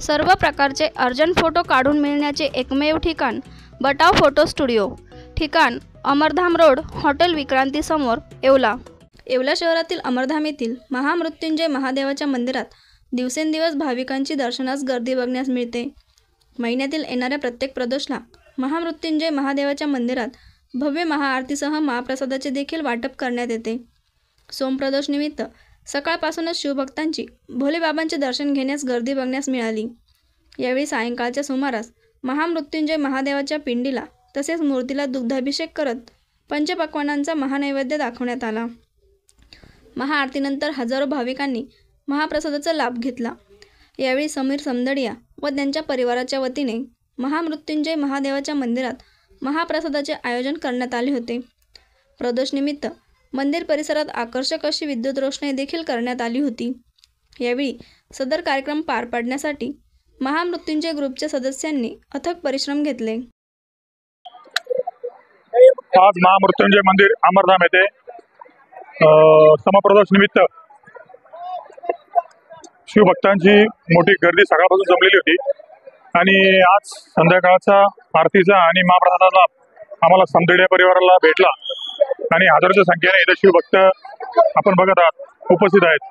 सर्व प्रकारचे urgent photo काढून मिळण्याचे एकमेव ठिकाण बटाव फोटो स्टुडिओ। ठिकाण अमरधाम रोड, हॉटेल विक्रांती समोर, येवला। येवला शहरातील अमरधाम येथील महामृत्युंजय महादेवाच्या मंदिरात दिवसेंदिवस भाविकांची दर्शनास गर्दी बघण्यास मिळते। महिन्यातील येणाऱ्या प्रत्येक प्रदोषला महामृत्युंजय महादेवाच्या मंदिरात भव्य महाआरतीसह महाप्रसादाचे देखील वाटप करण्यात येते। सोमप्रदोष निमित्त सकाळपासूनच शिवभक्तांची भोलेबाबांचे दर्शन घेण्यास गर्दी बघण्यास मिळाली। यावेळी सायंकाळच्या सुमारास महामृत्युंजय महादेवाच्या पिंडीला तसेच मूर्तीला दुग्धाभिषेक करत पंचपक्वान्नांचा महानैवेद्य दाखवण्यात आला। महाआरतीनंतर हजारो भाविकांनी महाप्रसादाचा लाभ घेतला। यावेळी समीर समदडिया व त्यांच्या परिवाराच्या वतीने महामृत्युंजय महादेवाच्या मंदिरात महाप्रसादाचे आयोजन करण्यात आले होते। प्रदोषनिमित्त मंदिर परिसरात आकर्षक अशी विद्युत रोषणाई देखील करण्यात आली होती। यावेळी सदर कार्यक्रम पार पाडण्यासाठी महामृत्युंजय ग्रुपच्या सदस्यांनी अथक परिश्रम घेतले। आज महामृत्युंजय मंदिर अमरधाम येथे समप्रदोष निमित्त शिवभक्तांची मोठी गर्दी सकाळपासून जमलेली होती आणि आज संध्याकाळचा आरतीचा आणि महाप्रसादाचा आम्हाला समदडिया परिवाराला भेटला आणि हजारोच्या संख्येने इथे शिवभक्त आपण बघत आहात उपस्थित आहेत।